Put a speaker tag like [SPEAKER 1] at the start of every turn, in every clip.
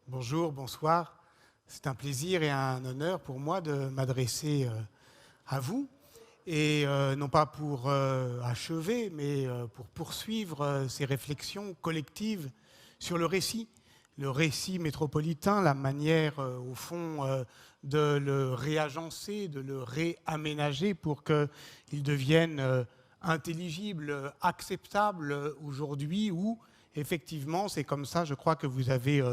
[SPEAKER 1] Bonjour, bonsoir. C'est un plaisir et un honneur pour moi de m'adresser à vous, et non pas pour achever, mais pour poursuivre ces réflexions collectives sur le récit métropolitain, la manière, au fond, de le réagencer, de le réaménager pour qu'il devienne intelligible, acceptable aujourd'hui, où, effectivement, c'est comme ça, je crois que vous avez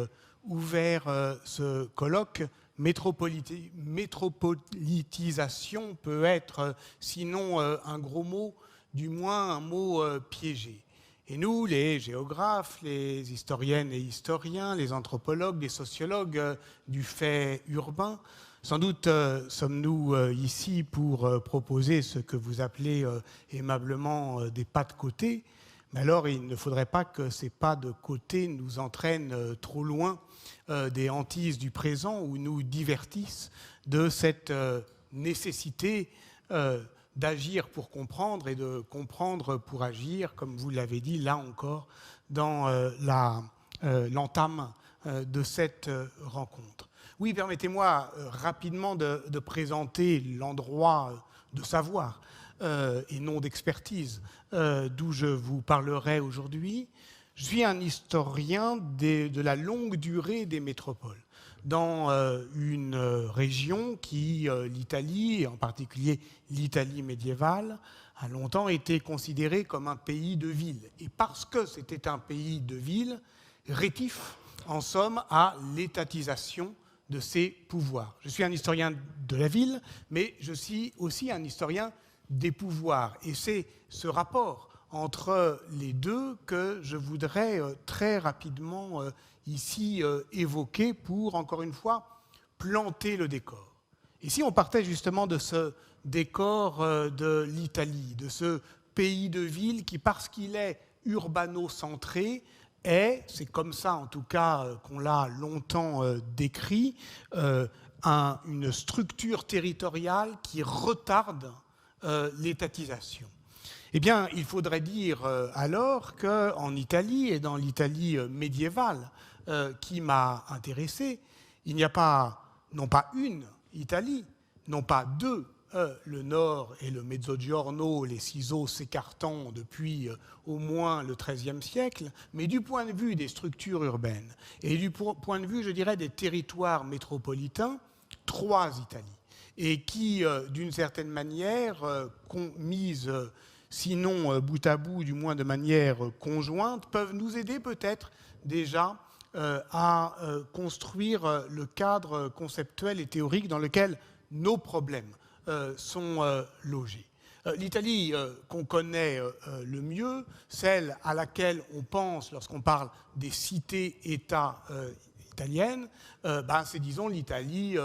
[SPEAKER 1] ouvert ce colloque. Métropolitisation peut être, sinon un gros mot, du moins un mot piégé. Et nous, les géographes, les historiennes et historiens, les anthropologues, les sociologues du fait urbain, sans doute sommes-nous ici pour proposer ce que vous appelez aimablement des pas de côté, mais alors il ne faudrait pas que ces pas de côté nous entraînent trop loin des hantises du présent ou nous divertissent de cette nécessité d'agir pour comprendre et de comprendre pour agir, comme vous l'avez dit là encore, dans l'entame de cette rencontre. Oui, permettez-moi rapidement de présenter l'endroit de savoir et non d'expertise d'où je vous parlerai aujourd'hui. Je suis un historien de la longue durée des métropoles, dans une région qui, l'Italie, et en particulier l'Italie médiévale, a longtemps été considérée comme un pays de ville. Et parce que c'était un pays de ville, rétif, en somme, à l'étatisation de ses pouvoirs. Je suis un historien de la ville, mais je suis aussi un historien des pouvoirs. Et c'est ce rapport entre les deux que je voudrais très rapidement ici évoquer pour, encore une fois, planter le décor. Et si on partait justement de ce décor de l'Italie, de ce pays de ville qui, parce qu'il est urbano-centré, c'est comme ça en tout cas qu'on l'a longtemps décrit, une structure territoriale qui retarde l'étatisation. Eh bien, il faudrait dire alors qu'en Italie, et dans l'Italie médiévale qui m'a intéressé, il n'y a pas, non pas une Italie, non pas deux, le Nord et le Mezzogiorno, les ciseaux s'écartant depuis au moins le XIIIe siècle, mais du point de vue des structures urbaines et du point de vue, je dirais, des territoires métropolitains, trois Italies, et qui, d'une certaine manière, misent, sinon bout à bout, du moins de manière conjointe, peuvent nous aider peut-être déjà à construire le cadre conceptuel et théorique dans lequel nos problèmes sont logés. L'Italie qu'on connaît le mieux, celle à laquelle on pense lorsqu'on parle des cités-États italiennes, c'est, disons, l'Italie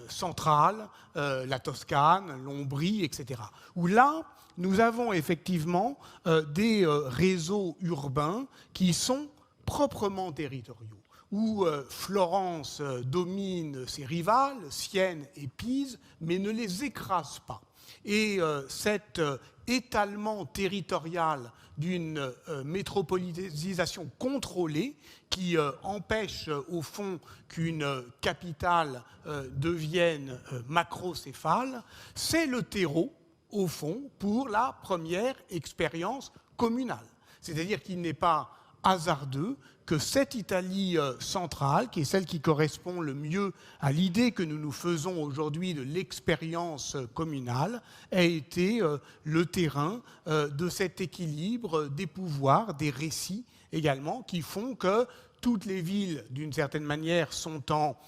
[SPEAKER 1] centrale, la Toscane, l'Ombrie, etc. Où là, nous avons effectivement des réseaux urbains qui sont proprement territoriaux, où Florence domine ses rivales, Sienne et Pise, mais ne les écrase pas. Et cet étalement territorial d'une métropolisation contrôlée qui empêche au fond qu'une capitale devienne macrocéphale, c'est le terreau, au fond, pour la première expérience communale. C'est-à-dire qu'il n'est pas hasardeux que cette Italie centrale, qui est celle qui correspond le mieux à l'idée que nous nous faisons aujourd'hui de l'expérience communale, ait été le terrain de cet équilibre des pouvoirs, des récits également, qui font que toutes les villes, d'une certaine manière, sont en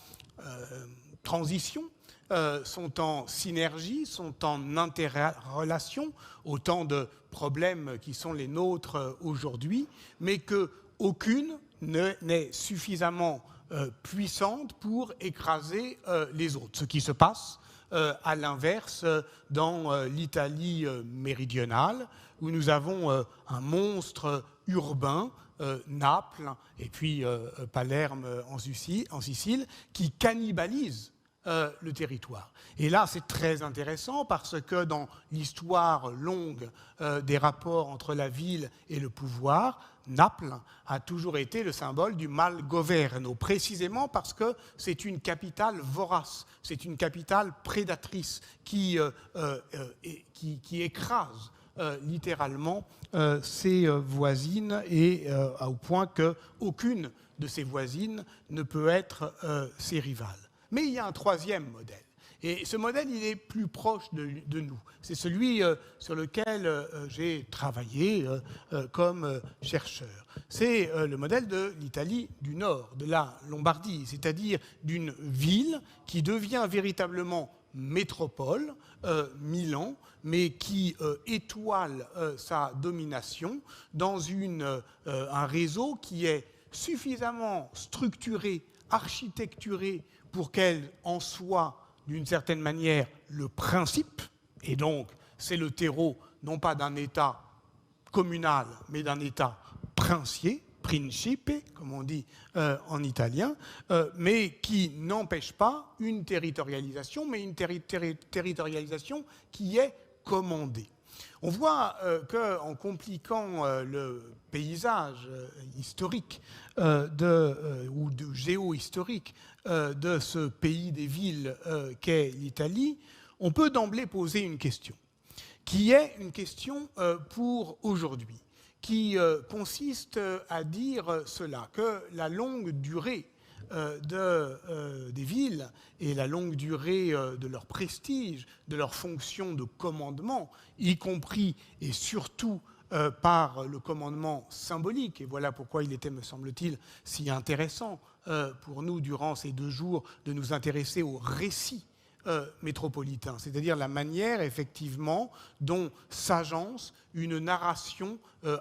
[SPEAKER 1] transition, sont en synergie, sont en interrelation, autant de problèmes qui sont les nôtres aujourd'hui, mais qu'aucune n'est suffisamment puissante pour écraser les autres. Ce qui se passe à l'inverse dans l'Italie méridionale, où nous avons un monstre urbain, Naples, et puis Palerme en Sicile, qui cannibalise le territoire. Et là, c'est très intéressant parce que dans l'histoire longue des rapports entre la ville et le pouvoir, Naples a toujours été le symbole du mal governo, précisément parce que c'est une capitale vorace, c'est une capitale prédatrice qui écrase littéralement ses voisines et au point qu'aucune de ses voisines ne peut être ses rivales. Mais il y a un troisième modèle. Et ce modèle, il est plus proche de nous. C'est celui sur lequel j'ai travaillé comme chercheur. C'est le modèle de l'Italie du Nord, de la Lombardie, c'est-à-dire d'une ville qui devient véritablement métropole, Milan, mais qui étoile sa domination dans un réseau qui est suffisamment structuré, architecturé, pour qu'elle en soit, d'une certaine manière, le principe, et donc c'est le terreau, non pas d'un État communal, mais d'un État princier, principe, comme on dit en italien, mais qui n'empêche pas une territorialisation, mais une territorialisation qui est commandée. On voit qu'en compliquant le paysage historique ou géohistorique de ce pays des villes qu'est l'Italie, on peut d'emblée poser une question, qui est une question pour aujourd'hui, qui consiste à dire cela, que la longue durée des villes et la longue durée de leur prestige, de leur fonction de commandement, y compris et surtout par le commandement symbolique. Et voilà pourquoi il était, me semble-t-il, si intéressant pour nous, durant ces 2 jours, de nous intéresser au récit métropolitain, c'est-à-dire la manière, effectivement, dont s'agence une narration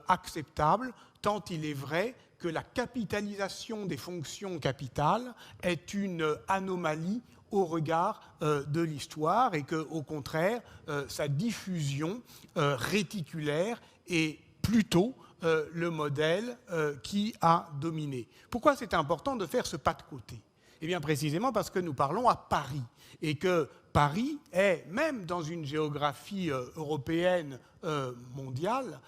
[SPEAKER 1] acceptable, tant il est vrai que la capitalisation des fonctions capitales est une anomalie au regard de l'histoire et qu'au contraire, sa diffusion réticulaire est plutôt le modèle qui a dominé. Pourquoi c'est important de faire ce pas de côté ? Eh bien, précisément parce que nous parlons à Paris et que Paris est, même dans une géographie européenne mondiale,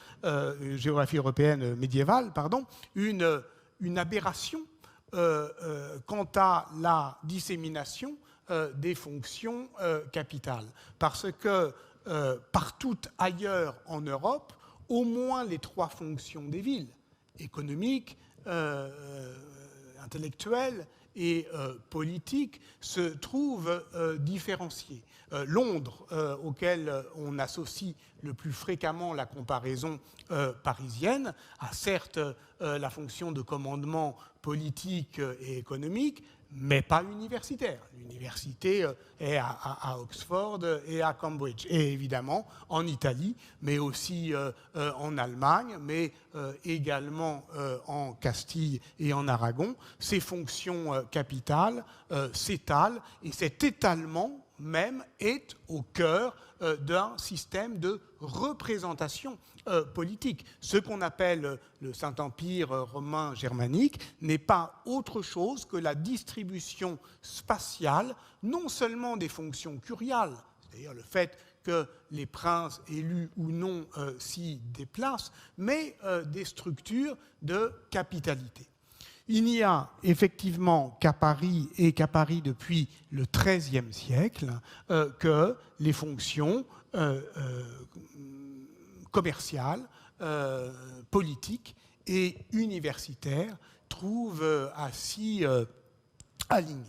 [SPEAKER 1] géographie européenne médiévale, pardon, une aberration quant à la dissémination des fonctions capitales. Parce que partout ailleurs en Europe, au moins les 3 fonctions des villes, économiques, intellectuelles et politique, se trouvent différenciées. Londres, auquel on associe le plus fréquemment la comparaison parisienne, a certes la fonction de commandement politique et économique, mais pas universitaire. L'université est à Oxford et à Cambridge. Et évidemment, en Italie, mais aussi en Allemagne, mais également en Castille et en Aragon, ces fonctions capitales s'étalent, et cet étalement même est au cœur d'un système de représentation politique. Ce qu'on appelle le Saint-Empire romain germanique n'est pas autre chose que la distribution spatiale, non seulement des fonctions curiales, c'est-à-dire le fait que les princes élus ou non s'y déplacent, mais des structures de capitalité. Il n'y a effectivement qu'à Paris, et qu'à Paris depuis le XIIIe siècle, que les fonctions commerciales, politiques et universitaires trouvent à s'y aligner.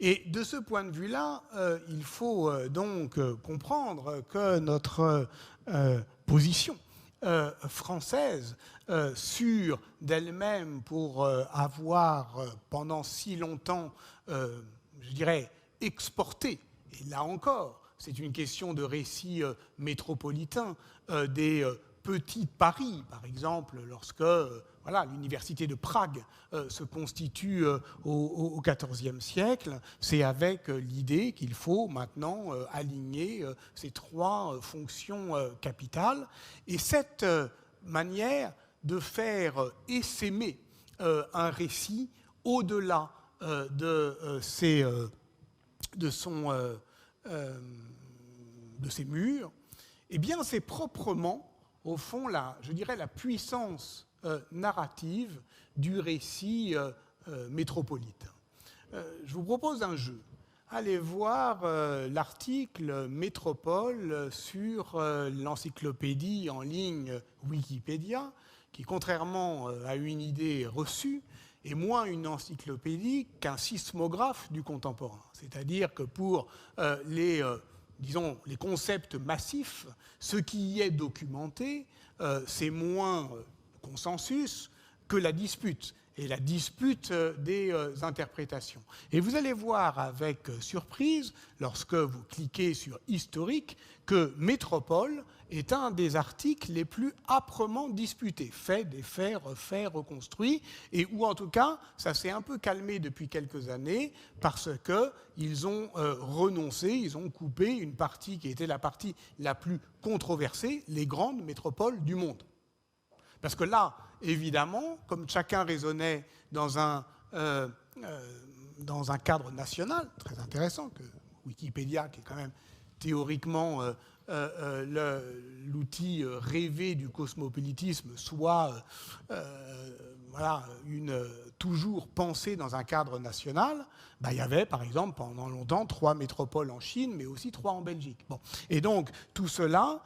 [SPEAKER 1] Et de ce point de vue-là, il faut donc comprendre que notre position française sûre d'elle-même pour avoir pendant si longtemps, je dirais, exporté, et là encore, c'est une question de récit métropolitain, des petits paris, par exemple, lorsque l'université de Prague se constitue au XIVe siècle, c'est avec l'idée qu'il faut maintenant aligner ces 3 fonctions capitales. Et cette manière de faire essaimer un récit au-delà de ces de ses murs, eh bien, c'est proprement, au fond, je dirais, la puissance narrative du récit métropolitain. Je vous propose un jeu. Allez voir l'article Métropole sur l'encyclopédie en ligne Wikipédia, qui, contrairement à une idée reçue, est moins une encyclopédie qu'un sismographe du contemporain. C'est-à-dire que pour les concepts massifs, ce qui y est documenté, c'est moins consensus que la dispute, et la dispute des interprétations. Et vous allez voir avec surprise, lorsque vous cliquez sur « Historique », que Métropole est un des articles les plus âprement disputés, fait, défait, refait, reconstruit, et où en tout cas, ça s'est un peu calmé depuis quelques années, parce qu'ils ont renoncé, ils ont coupé une partie qui était la partie la plus controversée, les grandes métropoles du monde. Parce que là, évidemment, comme chacun raisonnait dans un cadre national, très intéressant, que Wikipédia, qui est quand même théoriquement l'outil rêvé du cosmopolitisme, soit toujours pensé dans un cadre national, il y avait, par exemple, pendant longtemps, 3 métropoles en Chine, mais aussi 3 en Belgique. Bon. Et donc, tout cela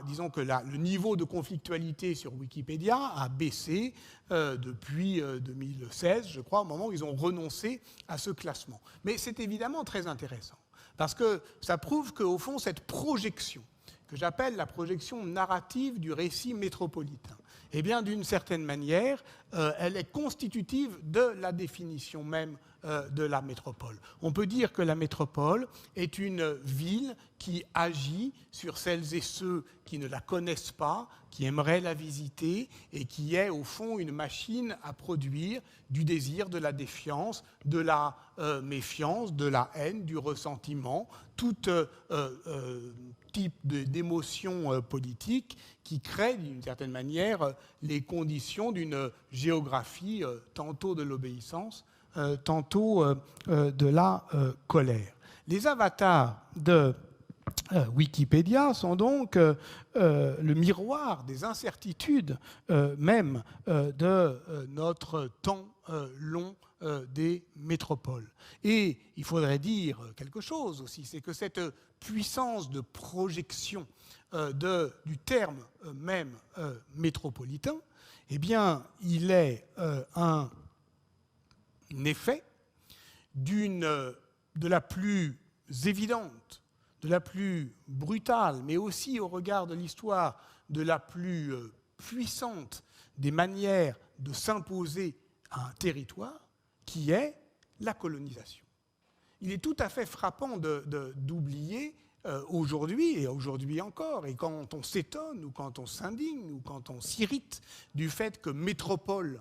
[SPEAKER 1] disons que le niveau de conflictualité sur Wikipédia a baissé depuis 2016, je crois, au moment où ils ont renoncé à ce classement. Mais c'est évidemment très intéressant, parce que ça prouve qu'au fond, cette projection, que j'appelle la projection narrative du récit métropolitain, eh bien, d'une certaine manière, elle est constitutive de la définition même de la métropole. On peut dire que la métropole est une ville qui agit sur celles et ceux qui ne la connaissent pas, qui aimeraient la visiter, et qui est, au fond, une machine à produire du désir, de la défiance, de la méfiance, de la haine, du ressentiment, tout type d'émotions politiques qui créent, d'une certaine manière, les conditions d'une géographie tantôt de l'obéissance, tantôt de la colère. Les avatars de Wikipédia sont donc le miroir des incertitudes même de notre temps long des métropoles. Et il faudrait dire quelque chose aussi, c'est que cette puissance de projection du terme même métropolitain, eh bien, il est un effet de la plus évidente, de la plus brutale, mais aussi au regard de l'histoire, de la plus puissante des manières de s'imposer à un territoire, qui est la colonisation. Il est tout à fait frappant d'oublier aujourd'hui, et aujourd'hui encore, et quand on s'étonne, ou quand on s'indigne, ou quand on s'irrite du fait que métropole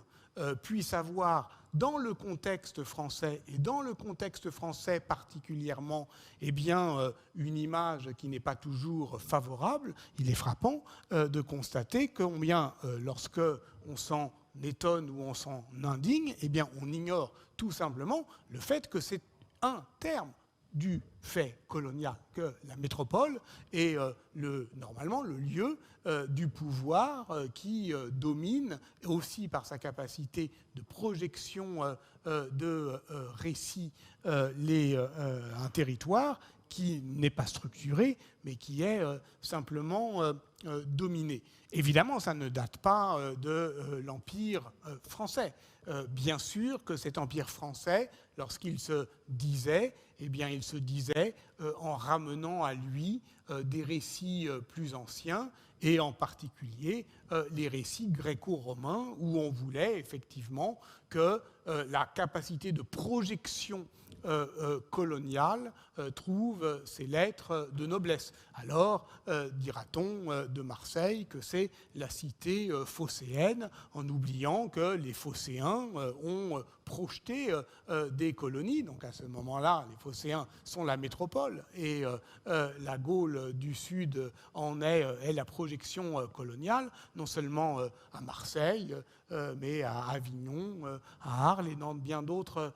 [SPEAKER 1] puisse avoir, dans le contexte français, et dans le contexte français particulièrement, eh bien, une image qui n'est pas toujours favorable, il est frappant de constater que lorsque on s'en étonne ou on s'en indigne, eh bien, on ignore tout simplement le fait que c'est un terme du fait colonial, que la métropole est normalement le lieu du pouvoir qui domine, aussi par sa capacité de projection de récit, un territoire qui n'est pas structuré, mais qui est simplement dominé. Évidemment, ça ne date pas de l'Empire français. Bien sûr que cet Empire français, lorsqu'il se disait, eh bien, il se disait en ramenant à lui des récits plus anciens, et en particulier les récits gréco-romains, où on voulait effectivement que la capacité de projection coloniale trouve ses lettres de noblesse. Alors, dira-t-on de Marseille que c'est la cité phocéenne, en oubliant que les phocéens ont projeter des colonies. Donc à ce moment-là, les Phocéens sont la métropole et la Gaule du Sud en est la projection coloniale, non seulement à Marseille, mais à Avignon, à Arles et dans bien d'autres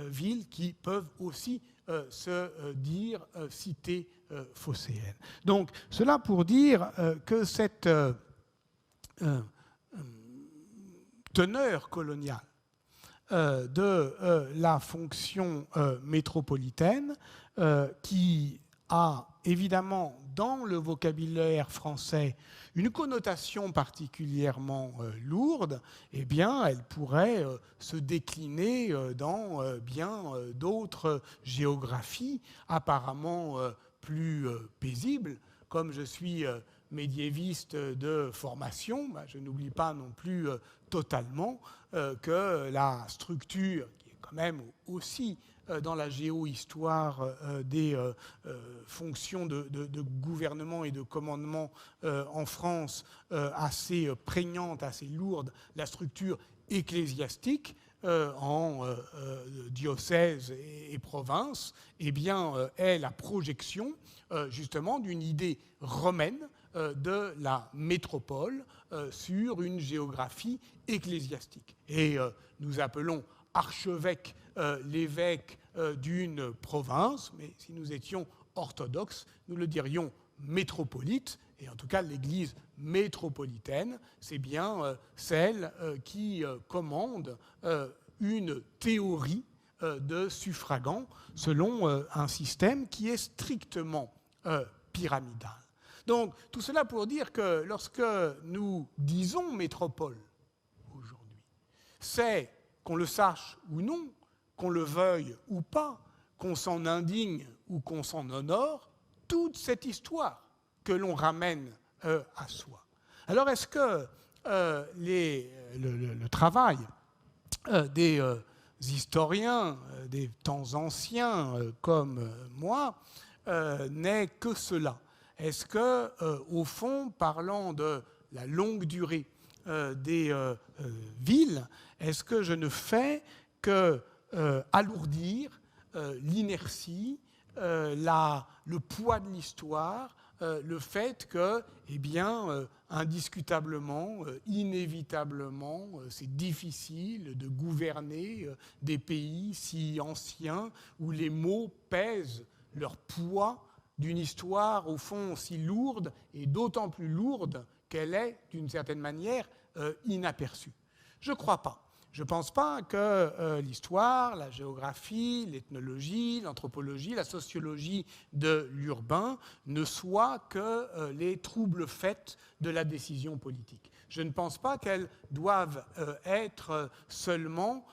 [SPEAKER 1] villes qui peuvent aussi se dire cité phocéenne. Donc cela pour dire que cette teneur coloniale de la fonction métropolitaine qui a évidemment dans le vocabulaire français une connotation particulièrement lourde, eh bien, elle pourrait se décliner dans bien d'autres géographies apparemment plus paisibles. Comme je suis médiéviste de formation, je n'oublie pas non plus totalement que la structure, qui est quand même aussi dans la géohistoire des fonctions de gouvernement et de commandement en France assez prégnante, assez lourde, la structure ecclésiastique en diocèse et province, eh bien, est la projection justement d'une idée romaine de la métropole sur une géographie ecclésiastique. Et nous appelons archevêque l'évêque d'une province, mais si nous étions orthodoxes, nous le dirions métropolite, et en tout cas l'Église métropolitaine, c'est bien celle qui commande une théorie de suffragants selon un système qui est strictement pyramidal. Donc tout cela pour dire que lorsque nous disons métropole aujourd'hui, c'est, qu'on le sache ou non, qu'on le veuille ou pas, qu'on s'en indigne ou qu'on s'en honore, toute cette histoire que l'on ramène à soi. Alors est-ce que le travail des historiens des temps anciens comme moi n'est que cela? Est-ce que, au fond, parlant de la longue durée des villes, est-ce que je ne fais que alourdir l'inertie, le poids de l'histoire, le fait que, eh bien, indiscutablement, inévitablement, c'est difficile de gouverner des pays si anciens où les mots pèsent leur poids d'une histoire, au fond, si lourde, et d'autant plus lourde qu'elle est, d'une certaine manière, inaperçue. Je ne crois pas. Je ne pense pas que l'histoire, la géographie, l'ethnologie, l'anthropologie, la sociologie de l'urbain ne soient que les troubles faits de la décision politique. Je ne pense pas qu'elles doivent être seulement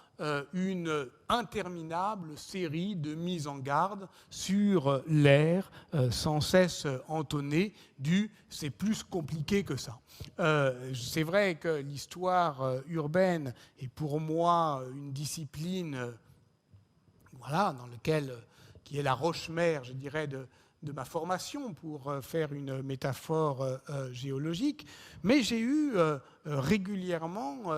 [SPEAKER 1] une interminable série de mises en garde sur l'air sans cesse entonné du « c'est plus compliqué que ça ». C'est vrai que l'histoire urbaine est pour moi une discipline dans laquelle, qui est la roche-mère, je dirais, de ma formation, pour faire une métaphore géologique, mais j'ai eu régulièrement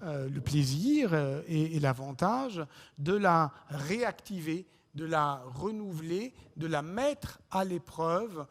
[SPEAKER 1] le plaisir et l'avantage de la réactiver, de la renouveler, de la mettre à l'épreuve,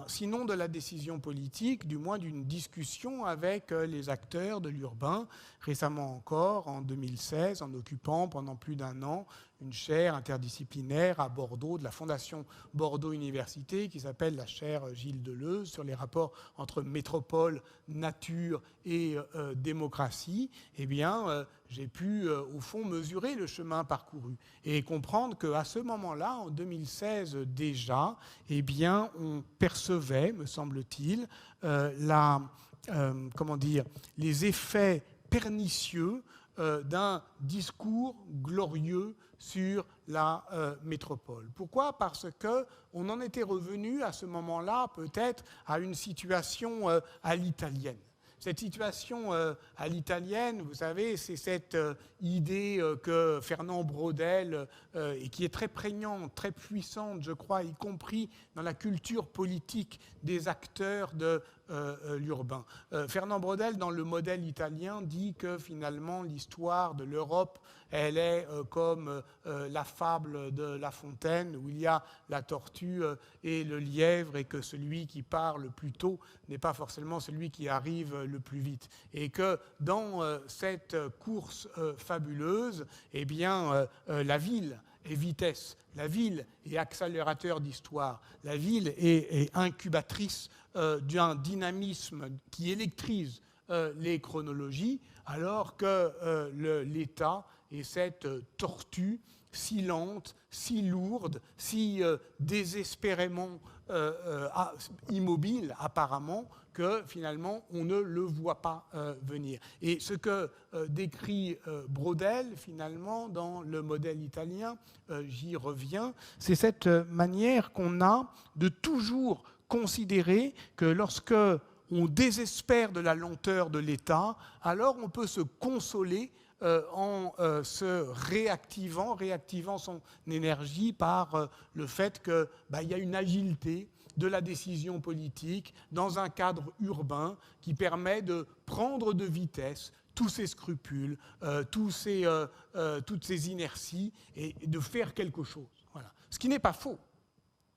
[SPEAKER 1] sinon de la décision politique, du moins d'une discussion avec les acteurs de l'urbain, récemment encore, en 2016, en occupant pendant plus d'1 an une chaire interdisciplinaire à Bordeaux de la Fondation Bordeaux Université qui s'appelle la chaire Gilles Deleuze sur les rapports entre métropole, nature et démocratie. Eh bien, j'ai pu, au fond, mesurer le chemin parcouru et comprendre qu'à ce moment-là, en 2016 déjà, eh bien, on percevait, me semble-t-il, les effets pernicieux d'un discours glorieux sur la métropole. Pourquoi ? Parce qu'on en était revenu à ce moment-là peut-être à une situation à l'italienne. Cette situation à l'italienne, vous savez, c'est cette idée que Fernand Braudel, et qui est très prégnante, très puissante, je crois, y compris dans la culture politique des acteurs de l'urbain. Fernand Braudel, dans le modèle italien, dit que finalement l'histoire de l'Europe, elle est comme la fable de La Fontaine, où il y a la tortue et le lièvre, et que celui qui part le plus tôt n'est pas forcément celui qui arrive le plus vite. Et que dans cette course fabuleuse, eh bien, la ville est vitesse, la ville est accélérateur d'histoire, la ville est incubatrice d'un dynamisme qui électrise les chronologies, alors que l'État est cette tortue si lente, si lourde, si désespérément immobile apparemment, que finalement on ne le voit pas venir. Et ce que décrit Braudel finalement dans le modèle italien, j'y reviens, c'est cette manière qu'on a de toujours considérer que lorsque on désespère de la lenteur de l'État, alors on peut se consoler en se réactivant son énergie par le fait qu'il y a une agilité de la décision politique dans un cadre urbain qui permet de prendre de vitesse tous ces scrupules, toutes ces inerties, et de faire quelque chose. Voilà. Ce qui n'est pas faux.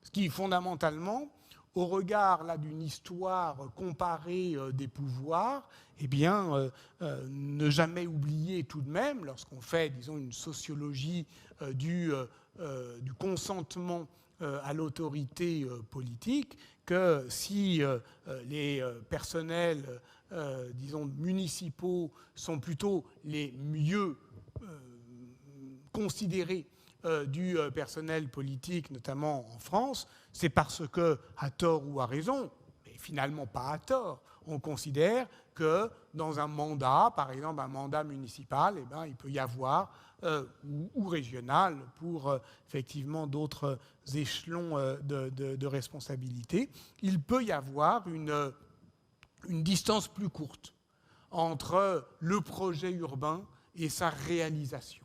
[SPEAKER 1] Ce qui, fondamentalement, au regard là d'une histoire comparée des pouvoirs, eh bien, ne jamais oublier tout de même, lorsqu'on fait, disons, une sociologie du consentement à l'autorité politique, que si les personnels, disons, municipaux sont plutôt les mieux considérés du personnel politique, notamment en France, c'est parce que, à tort ou à raison, mais finalement pas à tort, on considère que dans un mandat, par exemple un mandat municipal, eh bien, il peut y avoir, ou régional, pour effectivement d'autres échelons de responsabilité, il peut y avoir une distance plus courte entre le projet urbain et sa réalisation.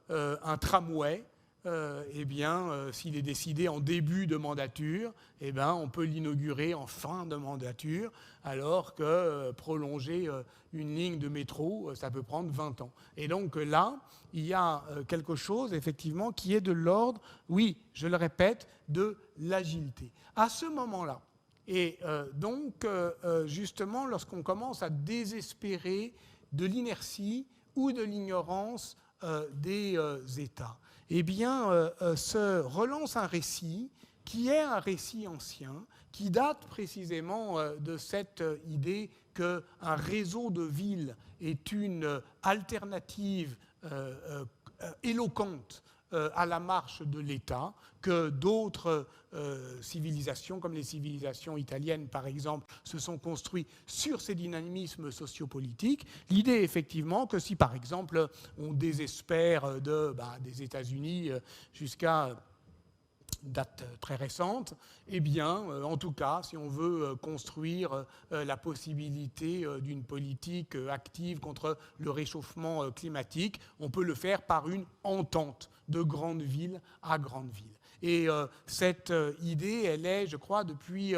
[SPEAKER 1] Un tramway, eh bien, s'il est décidé en début de mandature, eh bien, on peut l'inaugurer en fin de mandature, alors que prolonger une ligne de métro, ça peut prendre 20 ans. Et donc là, il y a quelque chose, effectivement, qui est de l'ordre, oui, je le répète, de l'agilité. À ce moment-là, et donc, justement, lorsqu'on commence à désespérer de l'inertie ou de l'ignorance des États, eh bien, se relance un récit qui est un récit ancien, qui date précisément de cette idée qu'un réseau de villes est une alternative éloquente à la marche de l'État, que d'autres civilisations, comme les civilisations italiennes par exemple, se sont construites sur ces dynamismes sociopolitiques. L'idée effectivement que si par exemple on désespère des États-Unis jusqu'à date très récente, eh bien, en tout cas, si on veut construire la possibilité d'une politique active contre le réchauffement climatique, on peut le faire par une entente de grande ville à grande ville. Et cette idée, elle est, je crois, depuis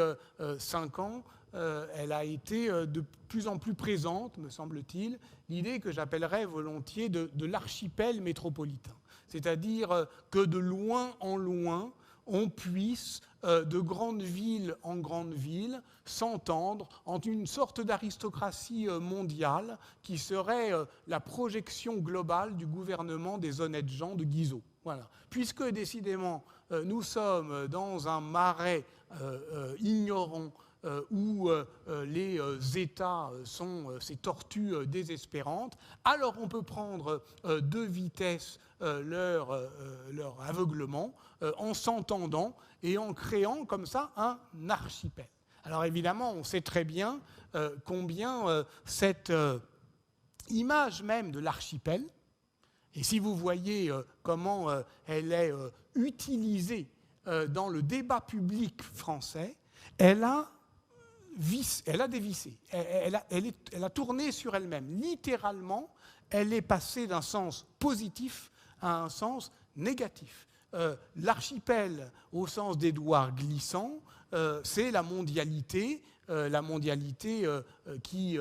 [SPEAKER 1] 5 ans, elle a été de plus en plus présente, me semble-t-il, l'idée que j'appellerais volontiers de l'archipel métropolitain. C'est-à-dire que de loin en loin, on puisse, de grande ville en grande ville, s'entendre en une sorte d'aristocratie mondiale qui serait la projection globale du gouvernement des honnêtes gens de Guizot. Voilà. Puisque, décidément, nous sommes dans un marais ignorant où les États sont ces tortues désespérantes, alors on peut prendre de vitesse leur aveuglement en s'entendant et en créant comme ça un archipel. Alors évidemment, on sait très bien combien cette image même de l'archipel, et si vous voyez comment elle est utilisée dans le débat public français, elle a dévissé, elle a tourné sur elle-même. Littéralement, elle est passée d'un sens positif à un sens négatif. L'archipel, au sens d'Édouard Glissant, c'est la mondialité la mondialité qui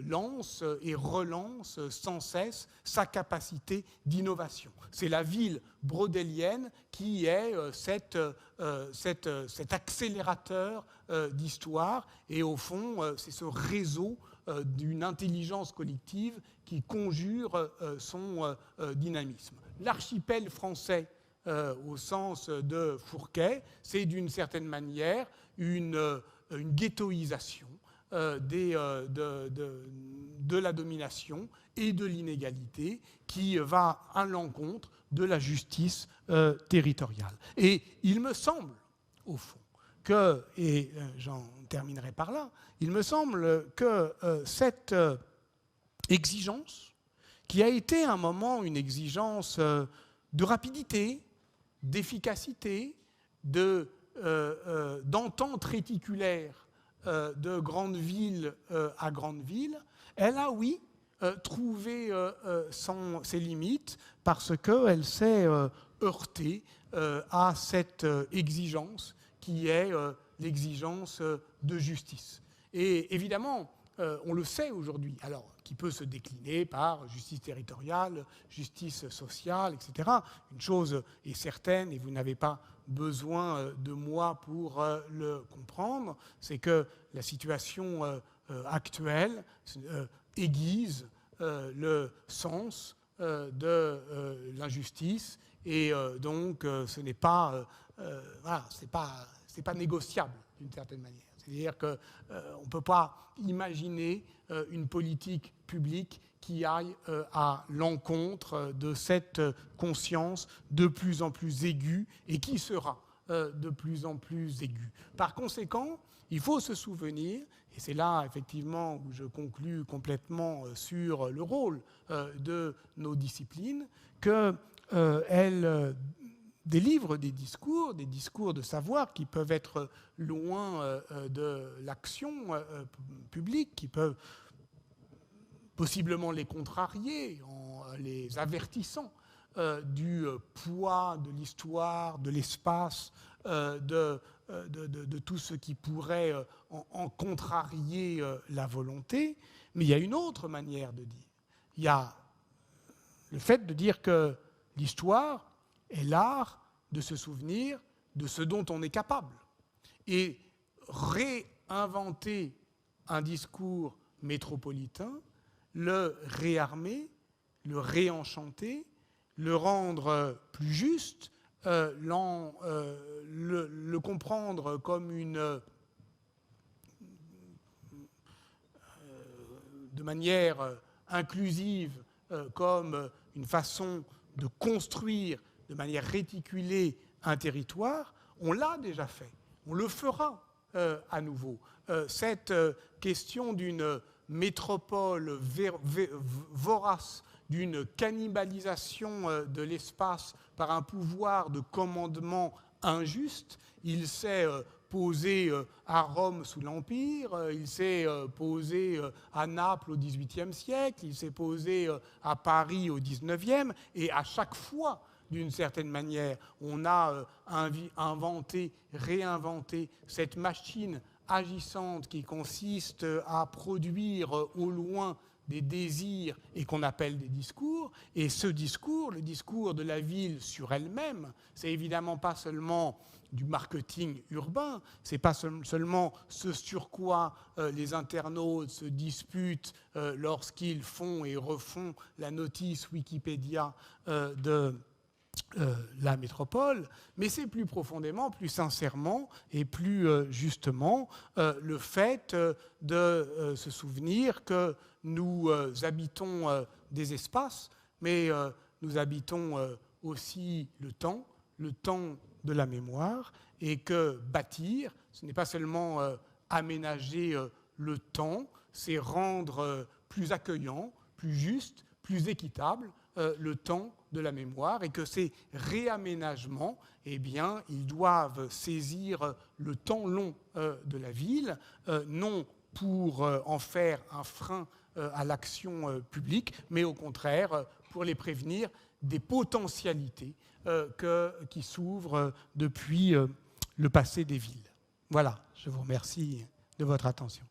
[SPEAKER 1] lance et relance sans cesse sa capacité d'innovation. C'est la ville brodélienne qui est cet accélérateur d'histoire, et au fond, c'est ce réseau d'une intelligence collective qui conjure son dynamisme. L'archipel français, au sens de Fourquet, c'est d'une certaine manière une ghettoisation de la domination et de l'inégalité qui va à l'encontre de la justice territoriale. Et il me semble, au fond, que, et j'en terminerai par là, il me semble que cette exigence, qui a été à un moment une exigence de rapidité, d'efficacité, d'entente réticulaire de grande ville à grande ville, elle a, oui, trouvé ses limites parce qu'elle s'est heurtée à cette exigence qui est l'exigence de justice. Et évidemment, on le sait aujourd'hui, alors qui peut se décliner par justice territoriale, justice sociale, etc. Une chose est certaine, et vous n'avez pas besoin de moi pour le comprendre, c'est que la situation actuelle aiguise le sens de l'injustice, et donc ce n'est pas, voilà, c'est pas négociable d'une certaine manière. C'est-à-dire qu'on ne peut pas imaginer une politique publique qui aille à l'encontre de cette conscience de plus en plus aiguë et qui sera de plus en plus aiguë. Par conséquent, il faut se souvenir, et c'est là effectivement où je conclus complètement sur le rôle de nos disciplines, qu'elles délivrent des discours de savoir qui peuvent être loin de l'action publique, qui peuvent possiblement les contrarier en les avertissant du poids de l'histoire, de l'espace, de tout ce qui pourrait en contrarier la volonté. Mais il y a une autre manière de dire. Il y a le fait de dire que l'histoire est l'art de se souvenir de ce dont on est capable. Et réinventer un discours métropolitain, le réarmer, le réenchanter, le rendre plus juste, le comprendre comme de manière inclusive, comme une façon de construire de manière réticulée un territoire, on l'a déjà fait, on le fera à nouveau. Cette question d'une métropole vorace, d'une cannibalisation de l'espace par un pouvoir de commandement injuste, il s'est posé à Rome sous l'Empire, il s'est posé à Naples au XVIIIe siècle, il s'est posé à Paris au XIXe, et à chaque fois, d'une certaine manière, on a inventé, réinventé cette machine agissante qui consiste à produire au loin des désirs et qu'on appelle des discours. Et ce discours, le discours de la ville sur elle-même, c'est évidemment pas seulement du marketing urbain, c'est pas seulement ce sur quoi les internautes se disputent lorsqu'ils font et refont la notice Wikipédia de la métropole, mais c'est plus profondément, plus sincèrement et plus justement le fait de se souvenir que nous habitons des espaces, mais nous habitons aussi le temps de la mémoire, et que bâtir, ce n'est pas seulement aménager le temps, c'est rendre plus accueillant, plus juste, plus équitable le temps de la mémoire, et que ces réaménagements, eh bien, ils doivent saisir le temps long de la ville, non pour en faire un frein à l'action publique, mais au contraire pour les prévenir des potentialités qui s'ouvrent depuis le passé des villes. Voilà, je vous remercie de votre attention.